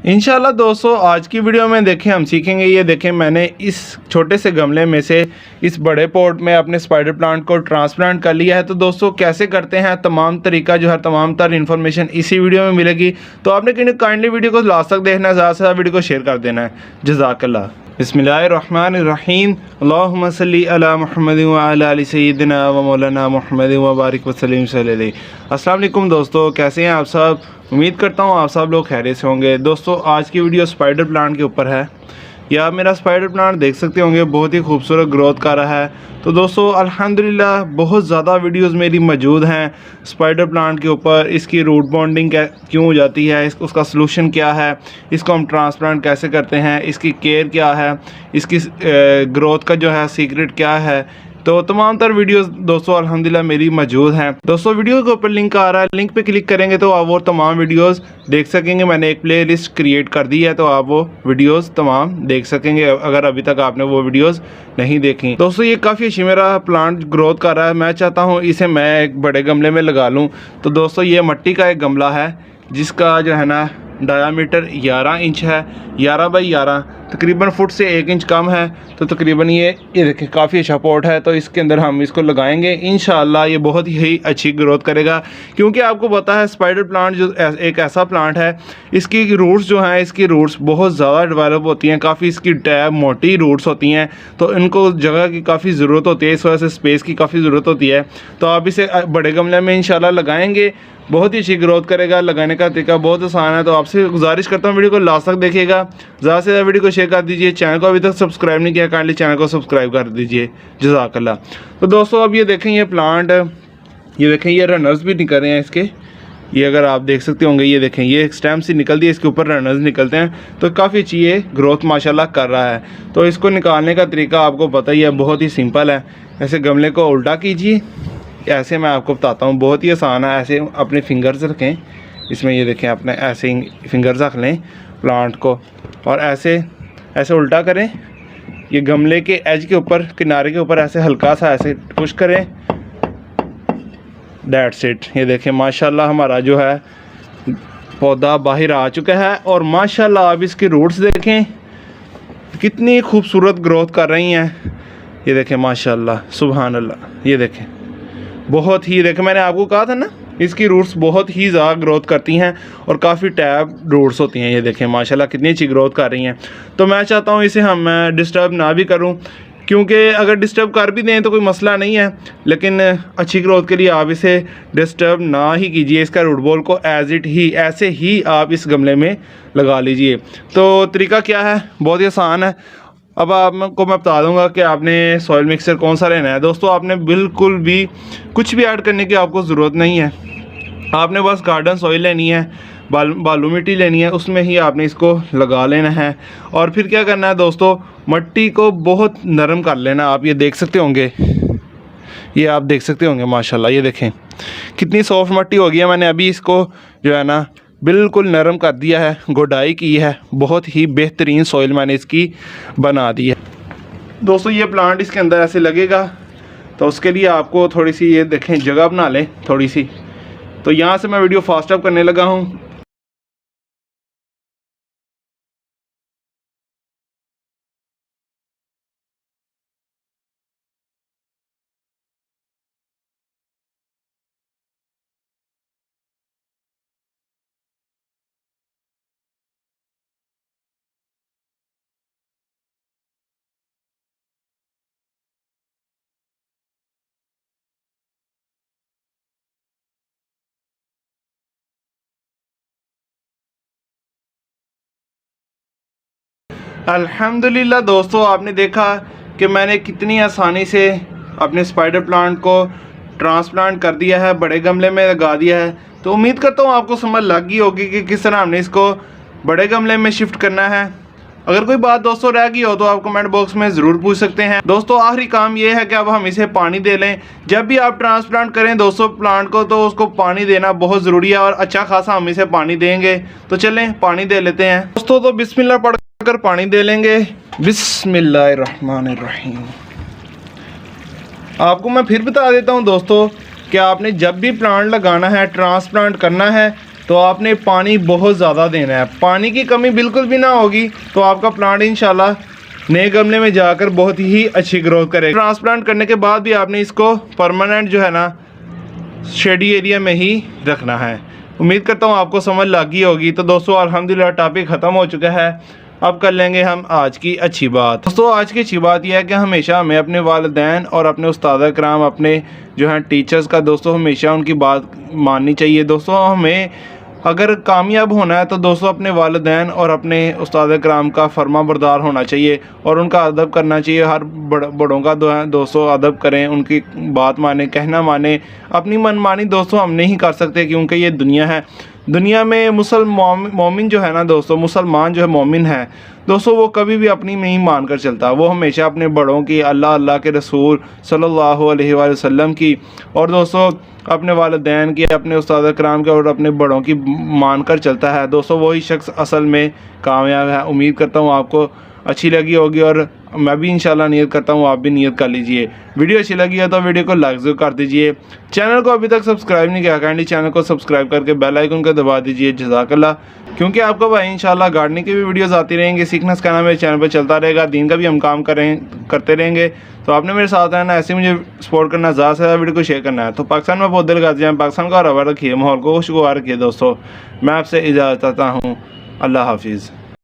इंशाल्लाह दोस्तों आज की वीडियो में देखें हम सीखेंगे। ये देखें मैंने इस छोटे से गमले में से इस बड़े पॉट में अपने स्पाइडर प्लांट को ट्रांसप्लांट कर लिया है। तो दोस्तों कैसे करते हैं तमाम तरीका जो है तमाम तर इन्फॉर्मेशन इसी वीडियो में मिलेगी। तो आपने काइंडली वीडियो को लास्ट तक देखना है, ज़्यादा से ज़्यादा वीडियो को शेयर कर देना है। जज़ाकल्लाह। बिस्मिल्लाहिर्रहमानिर्रहीम। अल्लाहुम्मा सल्ली अला मुहम्मद व अला आलि सय्यिदिना व मौलाना मुहम्मद व बारिक वसल्लिम सल्लल्लाहु। अस्सलाम वालेकुम दोस्तों, कैसे हैं आप सब? उम्मीद करता हूँ आप सब लोग खैरियत से होंगे। दोस्तों आज की वीडियो स्पाइडर प्लांट के ऊपर है। या आप मेरा स्पाइडर प्लांट देख सकते होंगे, बहुत ही खूबसूरत ग्रोथ कर रहा है। तो दोस्तों अल्हम्दुलिल्लाह बहुत ज़्यादा वीडियोस मेरी मौजूद हैं स्पाइडर प्लांट के ऊपर। इसकी रूट बॉन्डिंग क्यों हो जाती है, उसका सलूशन क्या है, इसको हम ट्रांसप्लांट कैसे करते हैं, इसकी केयर क्या है, इसकी ग्रोथ का जो है सीक्रेट क्या है। तो तमाम तर वीडियोस दोस्तों अल्हम्दुलिल्लाह मेरी मौजूद हैं। दोस्तों वीडियो के ऊपर लिंक आ रहा है, लिंक पे क्लिक करेंगे तो आप वो तमाम वीडियोस देख सकेंगे। मैंने एक प्ले लिस्ट क्रिएट कर दी है, तो आप वो वीडियोस तमाम देख सकेंगे अगर अभी तक आपने वो वीडियोस नहीं देखी। दोस्तों ये काफ़ी अच्छी मेरा प्लांट ग्रोथ कर रहा है। मैं चाहता हूँ इसे मैं एक बड़े गमले में लगा लूँ। तो दोस्तों ये मिट्टी का एक गमला है जिसका जो है ना डायामीटर 11 इंच है, 11 बाई 11, तकरीबन फुट से 1 इंच कम है। तो तकरीबन ये देखिए काफ़ी अच्छा पॉट है। तो इसके अंदर हम इसको लगाएंगे, इंशाल्लाह ये बहुत ही अच्छी ग्रोथ करेगा। क्योंकि आपको पता है स्पाइडर प्लांट जो एक ऐसा प्लांट है, इसकी रूट्स जो हैं, इसकी रूट्स बहुत ज़्यादा डेवलप होती हैं, काफ़ी इसकी टैब मोटी रूट्स होती हैं। तो इनको जगह की काफ़ी ज़रूरत होती है, इस वजह से स्पेस की काफ़ी ज़रूरत होती है। तो आप इसे बड़े गमले में इंशाल्लाह लगाएंगे, बहुत ही अच्छी ग्रोथ करेगा। लगाने का तरीका बहुत आसान है। तो आपसे गुजारिश करता हूँ वीडियो को लास्ट तक देखिएगा, ज़्यादा से ज़्यादा वीडियो को शेयर कर दीजिए। चैनल को अभी तक सब्सक्राइब नहीं किया, काइंडली चैनल को सब्सक्राइब कर दीजिए। जज़ाकल्लाह। तो दोस्तों अब ये देखें ये प्लांट, ये देखें ये रनर्स भी निकल रहे हैं इसके। ये अगर आप देख सकते होंगे, ये देखें ये स्टेम से निकलती है, इसके ऊपर रनर्स निकलते हैं। तो काफ़ी अच्छी ये ग्रोथ माशाल्लाह कर रहा है। तो इसको निकालने का तरीका आपको पता ही है, बहुत ही सिंपल है। ऐसे गमले को उल्टा कीजिए, ऐसे मैं आपको बताता हूँ, बहुत ही आसान है। ऐसे अपने फिंगर्स रखें इसमें, ये देखें अपने ऐसे फिंगर्स रख लें प्लांट को और ऐसे ऐसे उल्टा करें। ये गमले के एज के ऊपर, किनारे के ऊपर ऐसे हल्का सा ऐसे पुश करें, दैट्स इट। ये देखें माशाल्लाह हमारा जो है पौधा बाहर आ चुका है। और माशाल्लाह आप इसकी रूट्स देखें कितनी खूबसूरत ग्रोथ कर रही हैं। ये देखें माशाल्लाह सुभान अल्लाह। ये देखें बहुत ही, देखें मैंने आपको कहा था ना इसकी रूट्स बहुत ही ज़्यादा ग्रोथ करती हैं और काफ़ी टैब रूट्स होती हैं। ये देखें माशाल्लाह कितनी अच्छी ग्रोथ कर रही हैं। तो मैं चाहता हूँ इसे हम डिस्टर्ब ना भी करूँ, क्योंकि अगर डिस्टर्ब कर भी दें तो कोई मसला नहीं है, लेकिन अच्छी ग्रोथ के लिए आप इसे डिस्टर्ब ना ही कीजिए। इसका रूट बॉल को एज इट ही ऐसे ही आप इस गमले में लगा लीजिए। तो तरीका क्या है, बहुत ही आसान है। अब आपको मैं बता दूंगा कि आपने सॉइल मिक्सचर कौन सा लेना है। दोस्तों आपने बिल्कुल भी कुछ भी ऐड करने की आपको ज़रूरत नहीं है। आपने बस गार्डन सॉइल लेनी है, बालू मिट्टी लेनी है, उसमें ही आपने इसको लगा लेना है। और फिर क्या करना है दोस्तों, मिट्टी को बहुत नरम कर लेना। आप ये देख सकते होंगे, ये आप देख सकते होंगे माशाल्लाह। ये देखें कितनी सॉफ्ट मिट्टी हो गई है। मैंने अभी इसको जो है ना बिल्कुल नरम कर दिया है, गोडाई की है, बहुत ही बेहतरीन सॉइल मैंने इसकी बना दी है। दोस्तों ये प्लांट इसके अंदर ऐसे लगेगा, तो उसके लिए आपको थोड़ी सी ये देखें जगह बना लें थोड़ी सी। तो यहाँ से मैं वीडियो फास्ट अप करने लगा हूँ। अल्हम्दुलिल्लाह दोस्तों आपने देखा कि मैंने कितनी आसानी से अपने स्पाइडर प्लांट को ट्रांसप्लांट कर दिया है, बड़े गमले में लगा दिया है। तो उम्मीद करता हूँ आपको समझ लग गई होगी कि किस तरह हमने इसको बड़े गमले में शिफ्ट करना है। अगर कोई बात दोस्तों रह गई हो तो आप कमेंट बॉक्स में ज़रूर पूछ सकते हैं। दोस्तों आखिरी काम ये है कि अब हम इसे पानी दे लें। जब भी आप ट्रांसप्लांट करें दोस्तों प्लांट को, तो उसको पानी देना बहुत ज़रूरी है और अच्छा खासा हम इसे पानी देंगे। तो चलें पानी दे लेते हैं दोस्तों। तो बिस्मिल्लाह पढ़कर पानी दे लेंगे। बिस्मिल्लाहिर्रहमानिर्रहीम। आपको मैं फिर बता देता हूँ दोस्तों कि आपने जब भी प्लांट लगाना है, ट्रांसप्लांट करना है, तो आपने पानी बहुत ज़्यादा देना है। पानी की कमी बिल्कुल भी ना होगी तो आपका प्लांट इंशाल्लाह नए गमले में जाकर बहुत ही अच्छी ग्रोथ करेगा। ट्रांसप्लांट करने के बाद भी आपने इसको परमानेंट जो है ना शेडी एरिया में ही रखना है। उम्मीद करता हूँ आपको समझ लग गई होगी। तो दोस्तों अल्हम्दुलिल्लाह टॉपिक ख़त्म हो चुका है। अब कर लेंगे हम आज की अच्छी बात। दोस्तों आज की अच्छी बात यह है कि हमेशा हमें अपने वालिदैन और अपने उस्ताद कराम, अपने जो हैं टीचर्स का दोस्तों हमेशा उनकी बात माननी चाहिए। दोस्तों हमें अगर कामयाब होना है तो दोस्तों अपने वालिदैन और अपने उस्ताद कराम का फर्मा बरदार होना चाहिए और उनका अदब करना चाहिए। हर बड़ों का दोस्तों अदब करें, उनकी बात माने, कहना माने। अपनी मनमानी दोस्तों हम नहीं कर सकते क्योंकि ये दुनिया है। दुनिया में मोमिन जो है ना दोस्तों, मुसलमान जो है मोमिन है दोस्तों, वो कभी भी अपनी नहीं मान कर चलता। वो हमेशा अपने बड़ों की, अल्लाह के रसूल सल्लल्लाहु अलैहि वसल्लम की और दोस्तों अपने वालिदैन की, अपने उस्ताद कराम के और अपने बड़ों की मान कर चलता है। दोस्तों वही शख्स असल में कामयाब है। उम्मीद करता हूँ आपको अच्छी लगी होगी और मैं भी इंशाल्लाह नियत करता हूँ आप भी नियत कर लीजिए। वीडियो अच्छी लगी है तो वीडियो को लाइक ज़रूर कर दीजिए। चैनल को अभी तक सब्सक्राइब नहीं किया, काइंडली चैनल को सब्सक्राइब करके बेल आइकन को दबा दीजिए। जज़ाकल्लाह। क्योंकि आपको भाई इंशाल्लाह गार्डनिंग की भी वीडियोस आती रहेंगी, सीखना सिखाना मेरे चैनल पर चलता रहेगा, दीन का भी हम काम करते रहेंगे। तो आपने मेरे साथ रहना, ऐसे मुझे सपोर्ट करना, ज़्यादा से ज़्यादा वीडियो को शेयर करना है। तो पाकिस्तान में पौधे लगाते जाएँ, पाकिस्तान का रवा रखिए, माहौल को खुशगवार रखिए। दोस्तों मैं आपसे इजाज़त चाहता हूँ। अल्लाह हाफिज़।